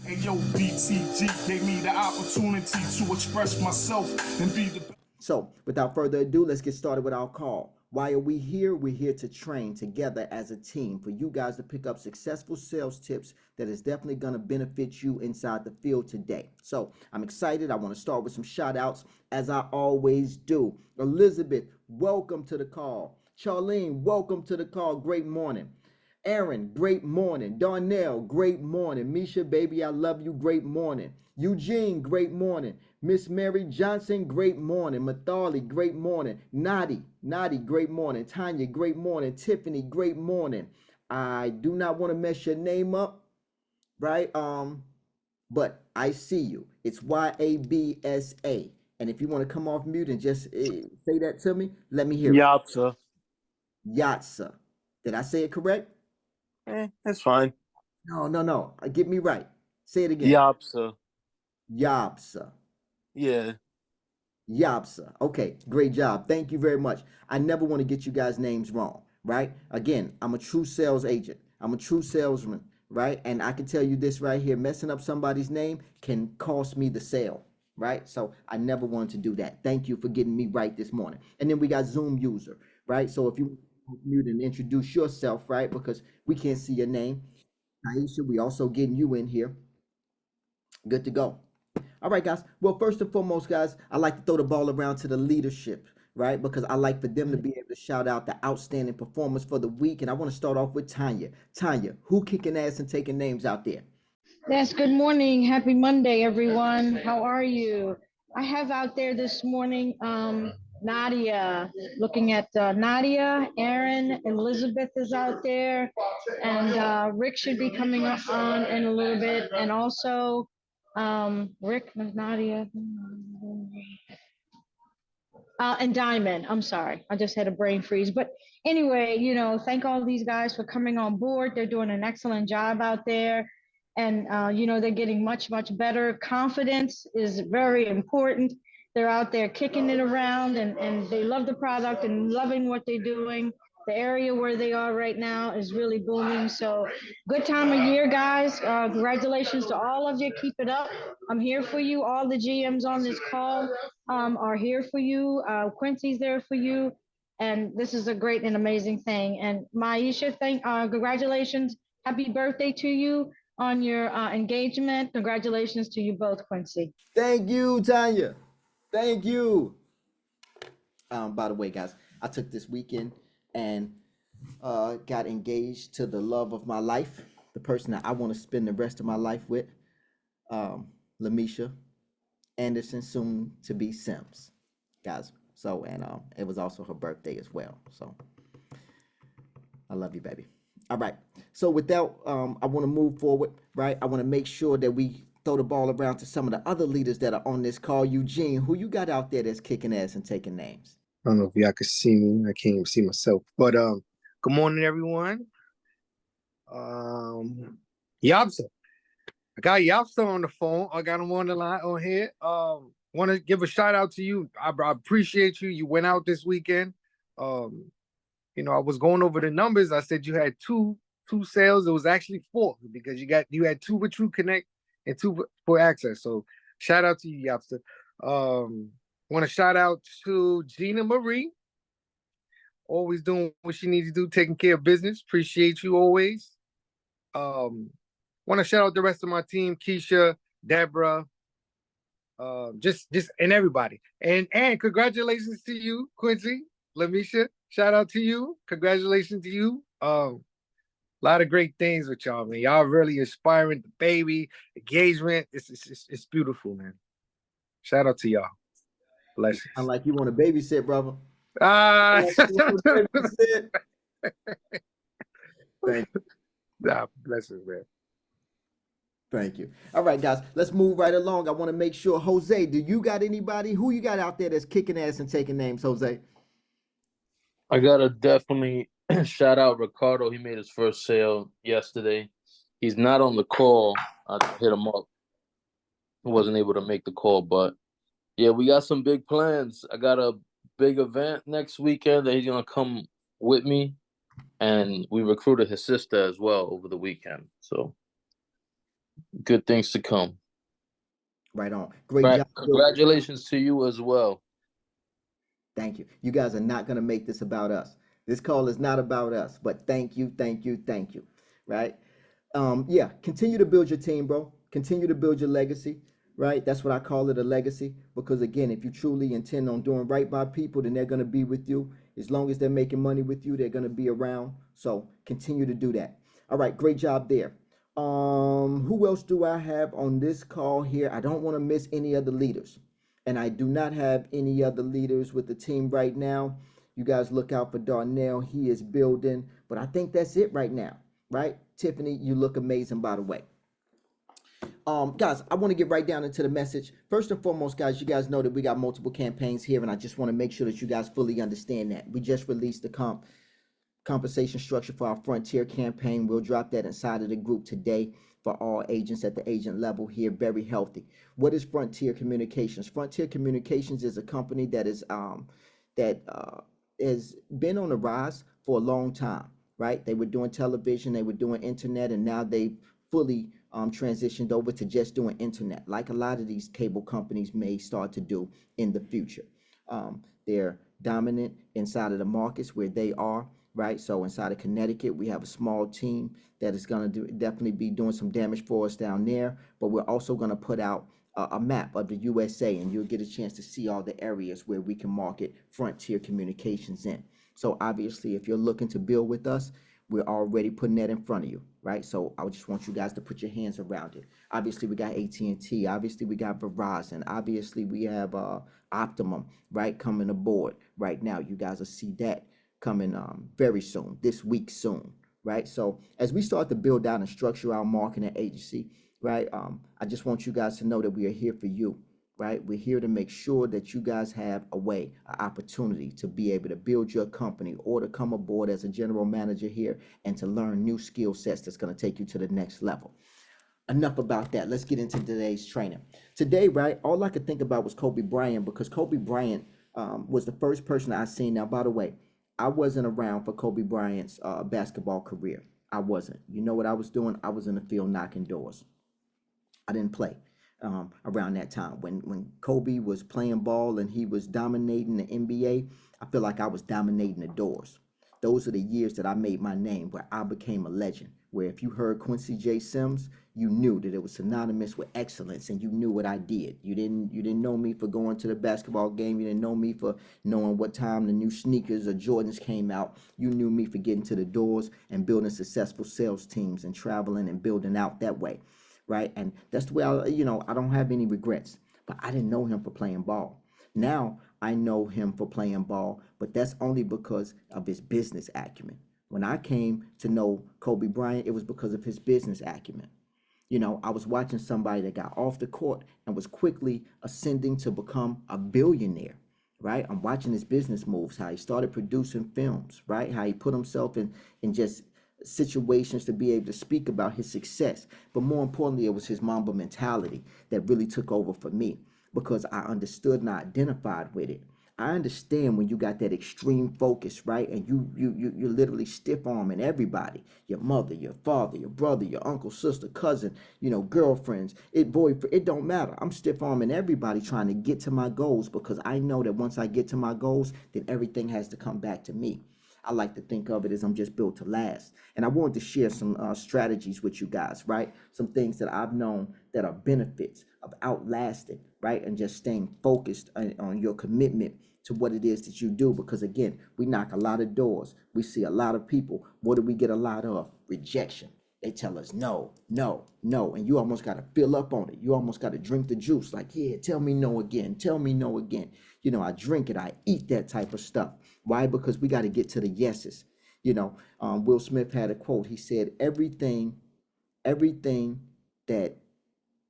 Hey yo, BTG gave me the opportunity to express myself and be the best. So, without further ado, let's get started with our call. Why are we here? We're here to train together as a team for you guys to pick up successful sales tips that is definitely going to benefit you inside the field today. So, I'm excited. I want to start with some shout outs as I always do. Elizabeth, welcome to the call. Charlene, welcome to the call. Great morning. Aaron, great morning. Darnell, great morning. Misha, baby, I love you. Great morning. Eugene, great morning. Miss Mary Johnson, great morning. Mathali, great morning. Nadi, great morning. Tanya, great morning. Tiffany, great morning. I do not want to mess your name up, right? But I see you. It's YABSA. And if you want to come off mute and just say that to me, let me hear it. Yapsa. Yatsa. Did I say it correct? That's fine. No. Get me right. Say it again. Yapsa. Yabsa. Yeah. Yabsa. Okay, great job. Thank you very much. I never want to get you guys' names wrong, right? Again, I'm a true sales agent. I'm a true salesman, right? And I can tell you this right here, messing up somebody's name can cost me the sale, right? So I never wanted to do that. Thank you for getting me right this morning. And then we got Zoom user, right? So if you mute and introduce yourself, right? Because we can't see your name. Aisha, we also getting you in here. Good to go. All right, guys. Well, first and foremost, guys, I like to throw the ball around to the leadership, right? Because I like for them to be able to shout out the outstanding performance for the week. And I want to start off with Tanya. Tanya, who kicking ass and taking names out there? Yes, good morning. Happy Monday, everyone. How are you? I have out there this morning Nadia, looking at Nadia, Aaron, Elizabeth is out there, and Rick should be coming on in a little bit. And also Rick, Nadia, and Diamond. I'm sorry, I just had a brain freeze. But anyway, thank all these guys for coming on board. They're doing an excellent job out there. And, they're getting much, much better. Confidence is very important. They're out there kicking it around, and they love the product and loving what they're doing. The area where they are right now is really booming. So good time of year, guys. Congratulations to all of you. Keep it up. I'm here for you. All the GMs on this call are here for you. Quincy's there for you. And this is a great and amazing thing. And Maisha, congratulations. Happy birthday to you on your engagement. Congratulations to you both, Quincy. Thank you, Tanya. Thank you. By the way, guys, I took this weekend and got engaged to the love of my life, the person that I want to spend the rest of my life with, Lamisha Anderson, soon to be Sims, guys. So, and it was also her birthday as well. So, I love you, baby. All right. So, with that, I want to move forward, right? I want to make sure that we throw the ball around to some of the other leaders that are on this call. Eugene, who you got out there that's kicking ass and taking names? I don't know if y'all can see me. I can't even see myself. But good morning, everyone. Yabsa. I got Yabsa on the phone. I got him on the line on here. Want to give a shout out to you. I appreciate you. You went out this weekend. I was going over the numbers. I said you had two sales. It was actually 4 because you had 2 with True Connect and 2 for Access. So shout out to you, Yabsa. Want to shout out to Gina Marie. Always doing what she needs to do, taking care of business. Appreciate you always. Want to shout out the rest of my team, Keisha, Deborah, just and everybody. And congratulations to you, Quincy, Lamisha. Shout out to you. Congratulations to you. A lot of great things with y'all, man. Y'all really inspiring. The baby engagement. It's beautiful, man. Shout out to y'all. Blessings. I'm like you want to babysit, brother. Babysit. Thank you. Blessings, man. Thank you. All right, guys, let's move right along. I want to make sure, Jose, do you got anybody? Who you got out there that's kicking ass and taking names, Jose? I gotta definitely shout out Ricardo. He made his first sale yesterday. He's not on the call. I hit him up. He wasn't able to make the call, but yeah, we got some big plans. I got a big event next weekend that he's gonna come with me, and we recruited his sister as well over the weekend. So Good things to come. Right on. Great Right. job. Congratulations to you as well. Thank you. You guys are not going to make this about us. This call is not about us, but thank you, thank you, thank you. Right? Yeah, continue to build your team, bro. Continue to build your legacy, right? That's what I call it, a legacy. Because again, if you truly intend on doing right by people, then they're going to be with you. As long as they're making money with you, they're going to be around. So continue to do that. All right, great job there. Who else do I have on this call here? I don't want to miss any other leaders. And I do not have any other leaders with the team right now. You guys look out for Darnell. He is building. But I think that's it right now, right? Tiffany, you look amazing, by the way. Guys, I want to get right down into the message. First and foremost, guys, you guys know that we got multiple campaigns here, and I just want to make sure that you guys fully understand that. We just released the compensation structure for our Frontier campaign. We'll drop that inside of the group today for all agents at the agent level here. Very healthy. What is Frontier Communications? Frontier Communications is a company that is has been on the rise for a long time, right? They were doing television, they were doing internet, and now they've fully transitioned over to just doing internet, like a lot of these cable companies may start to do in the future. They're dominant inside of the markets where they are, right? So inside of Connecticut, we have a small team that is going to definitely be doing some damage for us down there, but we're also going to put out a map of the USA, and you'll get a chance to see all the areas where we can market Frontier Communications in. So obviously, if you're looking to build with us, we're already putting that in front of you, right? So I just want you guys to put your hands around it. Obviously, we got AT&T. Obviously, we got Verizon. Obviously, we have Optimum, right, coming aboard right now. You guys will see that coming very soon, this week soon, right? So as we start to build out and structure our marketing agency, right, I just want you guys to know that we are here for you. Right? We're here to make sure that you guys have a way, an opportunity to be able to build your company or to come aboard as a general manager here and to learn new skill sets that's going to take you to the next level. Enough about that. Let's get into today's training. Today, right, all I could think about was Kobe Bryant, because Kobe Bryant was the first person I seen. Now, by the way, I wasn't around for Kobe Bryant's basketball career. I wasn't. You know what I was doing? I was in the field knocking doors. I didn't play around that time. When Kobe was playing ball and he was dominating the NBA, I feel like I was dominating the doors. Those are the years that I made my name, where I became a legend. Where if you heard Quincy J. Sims, you knew that it was synonymous with excellence, and you knew what I did. You didn't know me for going to the basketball game. You didn't know me for knowing what time the new sneakers or Jordans came out. You knew me for getting to the doors and building successful sales teams and traveling and building out that way. Right? And that's the way I don't have any regrets, but I didn't know him for playing ball. Now I know him for playing ball, but that's only because of his business acumen. When I came to know Kobe Bryant, it was because of his business acumen. I was watching somebody that got off the court and was quickly ascending to become a billionaire, right? I'm watching his business moves, how he started producing films, right? How he put himself in just situations to be able to speak about his success. But more importantly, it was his Mamba mentality that really took over for me, because I understood and I identified with it. I understand when you got that extreme focus, right? And you're literally stiff arming everybody, your mother, your father, your brother, your uncle, sister, cousin, girlfriends, boyfriend, it don't matter. I'm stiff arming everybody trying to get to my goals, because I know that once I get to my goals, then everything has to come back to me. I like to think of it as I'm just built to last. And I wanted to share some strategies with you guys, right? Some things that I've known that are benefits of outlasting, right? And just staying focused on your commitment to what it is that you do. Because again, we knock a lot of doors. We see a lot of people. What do we get a lot of? Rejection. They tell us no, no, no. And you almost got to fill up on it. You almost got to drink the juice. Like, yeah, tell me no again. Tell me no again. I drink it. I eat that type of stuff. Why? Because we got to get to the yeses. Will Smith had a quote. He said, everything that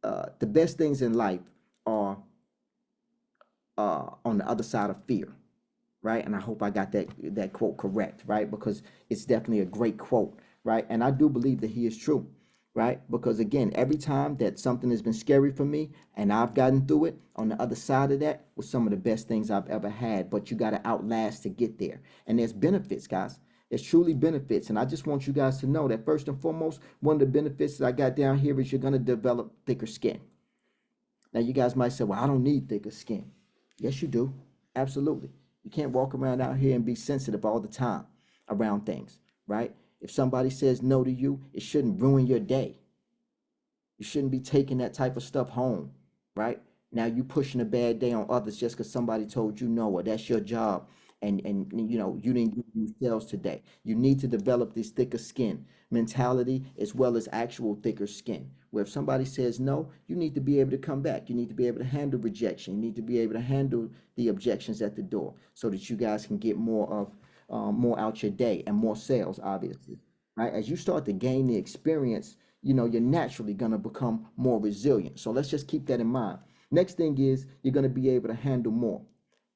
the best things in life are on the other side of fear. Right? And I hope I got that quote correct, right? Because it's definitely a great quote, right? And I do believe that he is true, right? Because again, every time that something has been scary for me and I've gotten through it, on the other side of that was some of the best things I've ever had. But you got to outlast to get there. And there's benefits, guys. It's truly benefits. And I just want you guys to know that first and foremost, one of the benefits that I got down here is you're going to develop thicker skin. Now, you guys might say, well, I don't need thicker skin. Yes, you do. Absolutely. You can't walk around out here and be sensitive all the time around things, right? If somebody says no to you, it shouldn't ruin your day. You shouldn't be taking that type of stuff home, right? Now you pushing a bad day on others just because somebody told you no, or that's your job, and you know you didn't give you sales today. You need to develop this thicker skin mentality as well as actual thicker skin. Where if somebody says no, you need to be able to come back. You need to be able to handle rejection. You need to be able to handle the objections at the door, so that you guys can get more out your day and more sales, obviously, right? As you start to gain the experience, you know, you're naturally going to become more resilient. So let's just keep that in mind. Next thing is you're going to be able to handle more.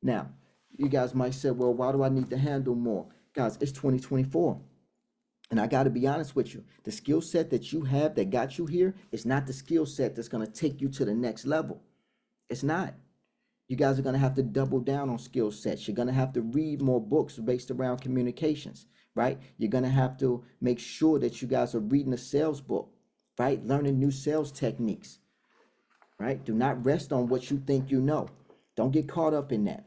Now, you guys might say, well, why do I need to handle more? Guys, it's 2024. And I got to be honest with you. The skill set that you have that got you here is not the skill set that's going to take you to the next level. It's not. You guys are going to have to double down on skill sets. You're going to have to read more books based around communications, right? You're going to have to make sure that you guys are reading a sales book, right? Learning new sales techniques, right? Do not rest on what you think you know. Don't get caught up in that.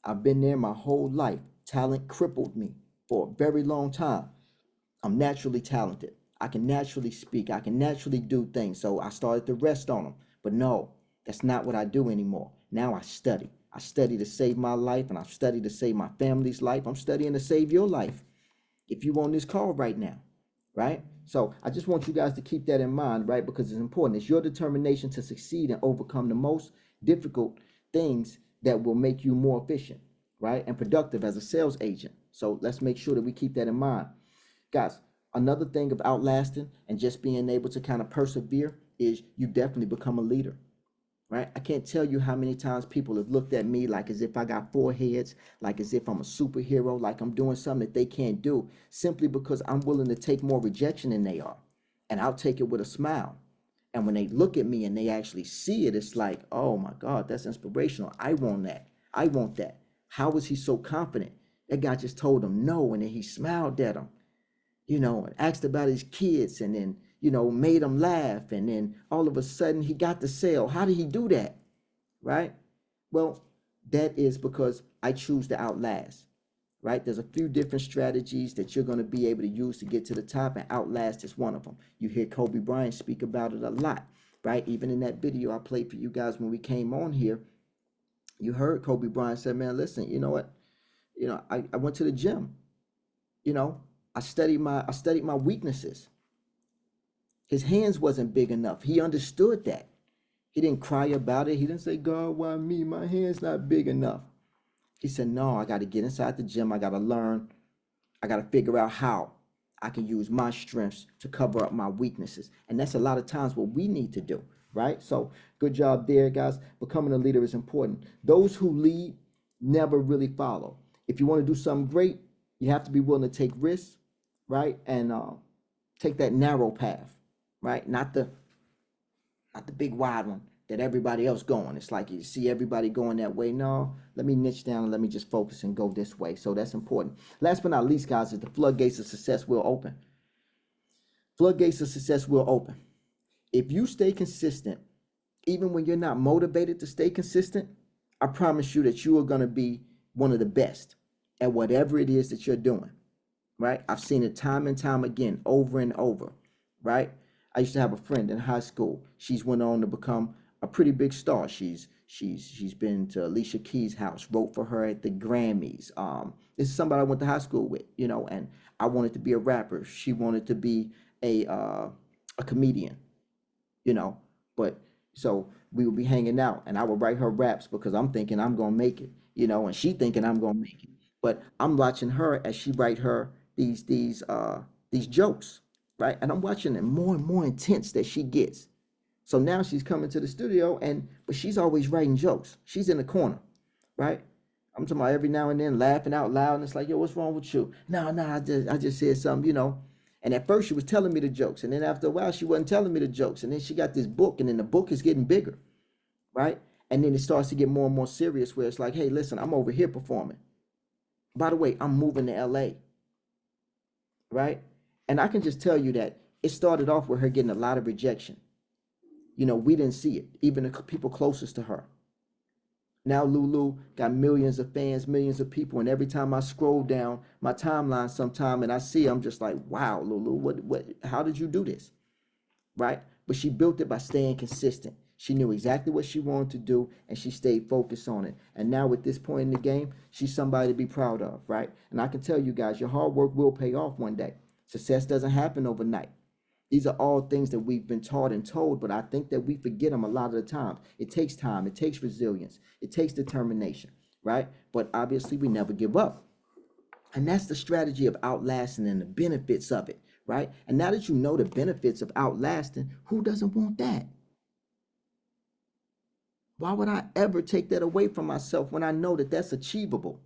I've been there my whole life. Talent crippled me for a very long time. I'm naturally talented. I can naturally speak. I can naturally do things. So I started to rest on them. But no, that's not what I do anymore. Now I study. I study to save my life, and I've studied to save my family's life. I'm studying to save your life if you on this call right now, right? So I just want you guys to keep that in mind, right? Because it's important. It's your determination to succeed and overcome the most difficult things that will make you more efficient, right? And productive as a sales agent. So let's make sure that we keep that in mind. Guys, another thing of outlasting and just being able to kind of persevere is you definitely become a leader, right? I can't tell you how many times people have looked at me like as if I got four heads, like as if I'm a superhero, like I'm doing something that they can't do, simply because I'm willing to take more rejection than they are. And I'll take it with a smile. And when they look at me and they actually see it, it's like, oh my God, that's inspirational. I want that. I want that. How is he so confident? That guy just told him no, and then he smiled at him, you know, and asked about his kids, and then, you know, made him laugh. And then all of a sudden he got the sale. How did he do that? Right? Well, that is because I choose to outlast, right? There's a few different strategies that you're going to be able to use to get to the top, and outlast is one of them. You hear Kobe Bryant speak about it a lot, right? Even in that video I played for you guys when we came on here, you heard Kobe Bryant say, man, listen, you know what? You know, I went to the gym, you know, I studied my weaknesses. His hands wasn't big enough. He understood that. He didn't cry about it. He didn't say, God, why me? My hand's not big enough. He said, no, I got to get inside the gym. I got to learn. I got to figure out how I can use my strengths to cover up my weaknesses. And that's a lot of times what we need to do, right? So good job there, guys. Becoming a leader is important. Those who lead never really follow. If you want to do something great, you have to be willing to take risks, right? And take that narrow path, right? Not the big wide one that everybody else going. It's like you see everybody going that way. No, let me niche down and let me just focus and go this way. So that's important. Last but not least, guys, is the floodgates of success will open. Floodgates of success will open. If you stay consistent, even when you're not motivated to stay consistent, I promise you that you are going to be one of the best at whatever it is that you're doing, right? I've seen it time and time again, over and over, right? I used to have a friend in high school. She's went on to become a pretty big star. She's been to Alicia Keys' house, wrote for her at the Grammys. This is somebody I went to high school with, you know, and I wanted to be a rapper. She wanted to be a comedian, you know, but so we would be hanging out and I would write her raps because I'm thinking I'm gonna make it, you know, and she thinking I'm gonna make it. But I'm watching her as she write her these jokes, right? And I'm watching it more and more intense that she gets. So now she's coming to the studio but she's always writing jokes. She's in the corner, right? I'm talking about every now and then laughing out loud, and it's like, yo, what's wrong with you? No, I just said something, you know. And at first she was telling me the jokes, and then after a while she wasn't telling me the jokes, and then she got this book, and then the book is getting bigger, right? And then it starts to get more and more serious, where it's like, hey, listen, I'm over here performing. By the way, I'm moving to LA. right? And I can just tell you that it started off with her getting a lot of rejection. You know, we didn't see it, even the people closest to her. Now Lulu got millions of fans, millions of people, and every time I scroll down my timeline sometime and I see, I'm just like, wow, Lulu, how did you do this? Right? But she built it by staying consistent. She knew exactly what she wanted to do and she stayed focused on it. And now at this point in the game, she's somebody to be proud of, right? And I can tell you guys, your hard work will pay off one day. Success doesn't happen overnight. These are all things that we've been taught and told, but I think that we forget them a lot of the time. It takes time, it takes resilience, it takes determination, right? But obviously, we never give up. And that's the strategy of outlasting and the benefits of it, right? And now that you know the benefits of outlasting, who doesn't want that? Why would I ever take that away from myself when I know that that's achievable,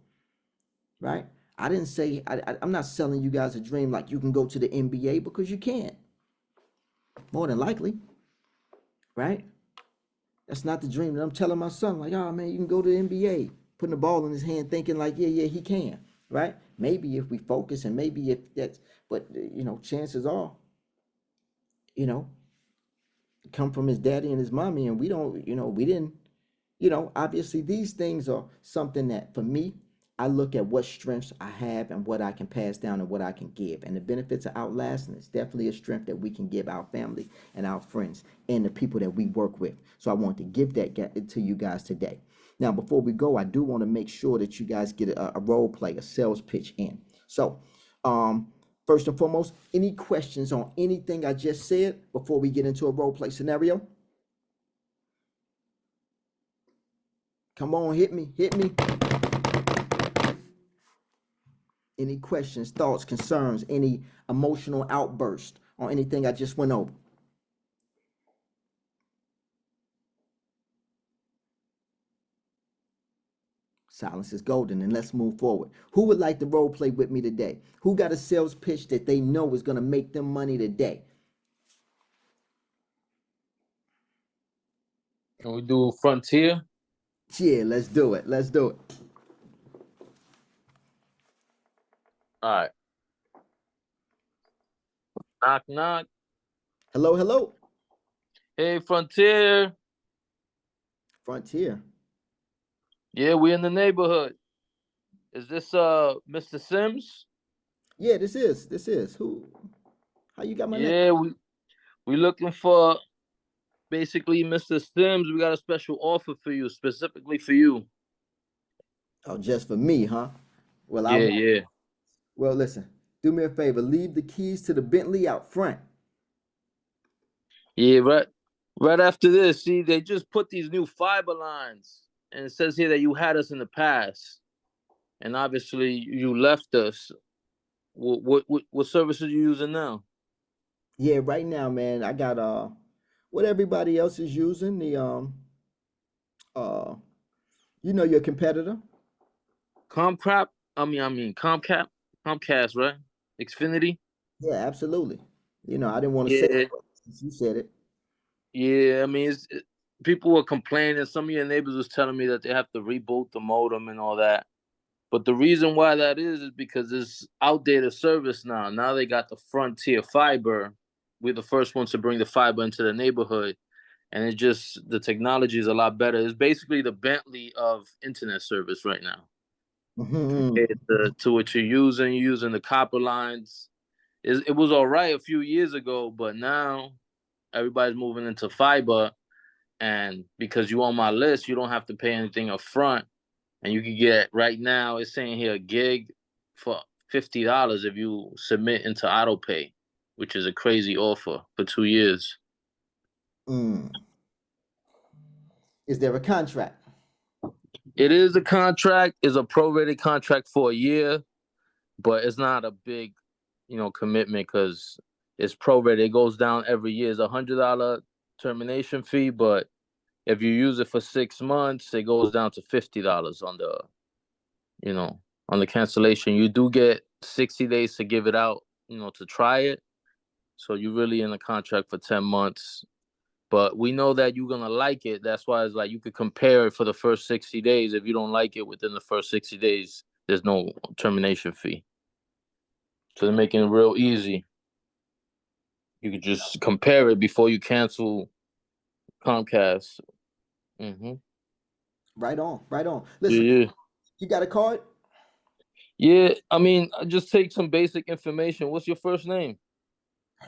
right? I didn't say, I'm not selling you guys a dream like you can go to the NBA because you can't. More than likely, right? That's not the dream that I'm telling my son. Like, oh man, you can go to the NBA, putting the ball in his hand, thinking like, yeah, he can, right? Maybe if we focus, and maybe if that's, but you know, chances are, you know, come from his daddy and his mommy, and we don't, you know, we didn't, you know, obviously these things are something that for me, I look at what strengths I have and what I can pass down and what I can give. And the benefits of outlasting is definitely a strength that we can give our family and our friends and the people that we work with. So I want to give that to you guys today. Now, before we go, I do want to make sure that you guys get a role play, a sales pitch in. So, first and foremost, any questions on anything I just said before we get into a role play scenario? Come on, hit me. Any questions, thoughts, concerns, any emotional outburst on anything I just went over? Silence is golden, and let's move forward. Who would like to role play with me today? Who got a sales pitch that they know is going to make them money today? Can we do Frontier? Yeah, let's do it. All right. Knock, knock. Hello. Hey, Frontier. Frontier. Yeah, we in the neighborhood. Is this Mr. Sims? Yeah, this is. Who? How you got my name? Yeah, we looking for basically Mr. Sims. We got a special offer for you, specifically for you. Oh, just for me, huh? Well, Yeah. Well, listen. Do me a favor. Leave the keys to the Bentley out front. Yeah, right after this, see, they just put these new fiber lines, and it says here that you had us in the past, and obviously you left us. What service are you using now? Yeah, right now, man, I got what everybody else is using, the uh you know, your competitor. Comcast. Comcast, right? Xfinity. Yeah, absolutely. You know, I didn't want to say Yeah, it, but since you said it. yeah. I mean, people were complaining. Some of your neighbors was telling me that they have to reboot the modem and all that. But the reason why that is because it's outdated service now. Now they got the Frontier fiber. We're the first ones to bring the fiber into the neighborhood. And it just, the technology is a lot better. It's basically the Bentley of internet service right now. Mm-hmm. Compared to what you're using the copper lines. It was all right a few years ago, but now everybody's moving into fiber. And because you on my list, you don't have to pay anything up front. And you can get right now, it's saying here a gig for $50 if you submit into AutoPay, which is a crazy offer for 2 years. Mm. Is there a contract? It is a contract, it's a prorated contract for a year, but it's not a big, commitment because it's prorated. It goes down every year. It's $100 termination fee, but if you use it for 6 months, it goes down to $50 on the cancellation. You do get 60 days to give it out, to try it. So you're really in a contract for 10 months. But we know that you're going to like it. That's why it's like you could compare it for the first 60 days. If you don't like it within the first 60 days, there's no termination fee. So they're making it real easy. You could just compare it before you cancel Comcast. Mm-hmm. Right on, right on. Yeah, Listen, yeah. you got a card? Yeah, I mean, I just take some basic information. What's your first name?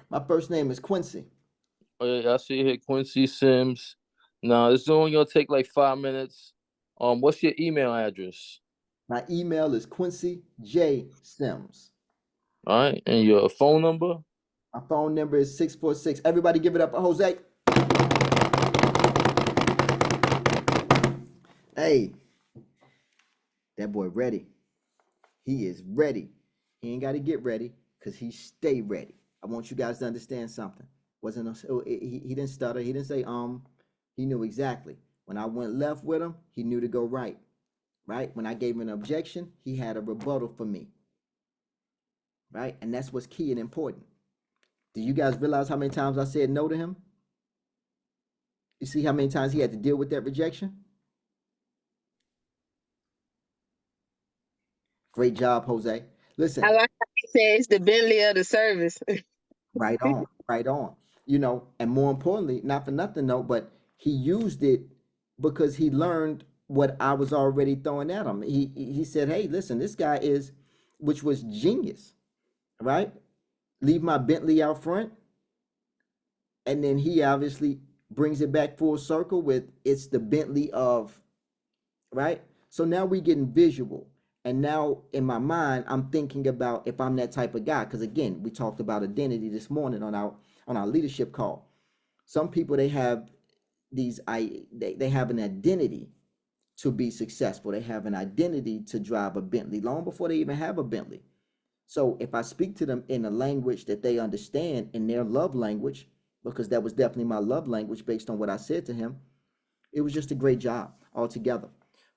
My first name is Quincy. Oh, yeah, I see here, Quincy Sims. Now, this is only gonna take like 5 minutes. What's your email address? My email is Quincy J Sims. All right, and your phone number? My phone number is 646. Everybody give it up for Jose. Hey, that boy ready. He is ready. He ain't got to get ready because he stay ready. I want you guys to understand something. He didn't stutter. He didn't say He knew exactly. When I went left with him, he knew to go right. Right? When I gave him an objection, he had a rebuttal for me. Right? And that's what's key and important. Do you guys realize how many times I said no to him? You see how many times he had to deal with that rejection? Great job, Jose. Listen. I like how he says the Bentley of the service. Right on, right on. You know, and more importantly, not for nothing though, but he used it because he learned what I was already throwing at him. He said, "Hey, listen, this guy is," which was genius, right? Leave my Bentley out front, and then he obviously brings it back full circle with it's the Bentley of, right? So now we getting visual. And now in my mind, I'm thinking about if I'm that type of guy. Because again, we talked about identity this morning on our leadership call. Some people, they have they have an identity to be successful. They have an identity to drive a Bentley long before they even have a Bentley. So if I speak to them in a language that they understand, in their love language, because that was definitely my love language based on what I said to him, it was just a great job altogether.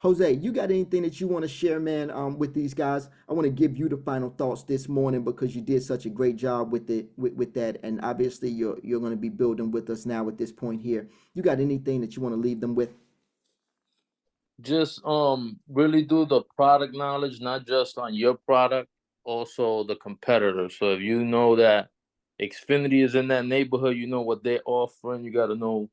Jose, you got anything that you want to share, man, with these guys? I want to give you the final thoughts this morning because you did such a great job with it, with that, and obviously you're going to be building with us now at this point here. You got anything that you want to leave them with? Just really do the product knowledge, not just on your product, also the competitor. So if you know that Xfinity is in that neighborhood, you know what they're offering. You got to know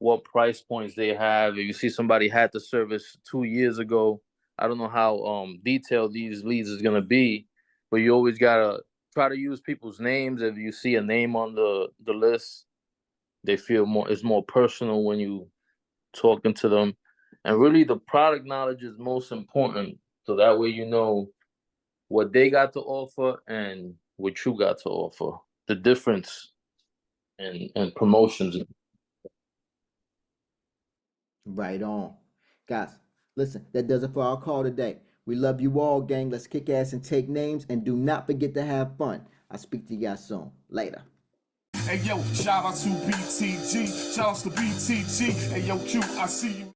what price points they have. If you see somebody had the service 2 years ago, I don't know how detailed these leads is gonna be, but you always gotta try to use people's names. If you see a name on the list, they feel more, it's more personal when you talking to them. And really the product knowledge is most important. So that way you know what they got to offer and what you got to offer. The difference and promotions. Right on. Guys, listen, that does it for our call today. We love you all, gang. Let's kick ass and take names, and do not forget to have fun. I'll speak to you guys soon. Later. Hey yo, shout out to BTG, shout out to BTG. Hey yo, Q, I see you.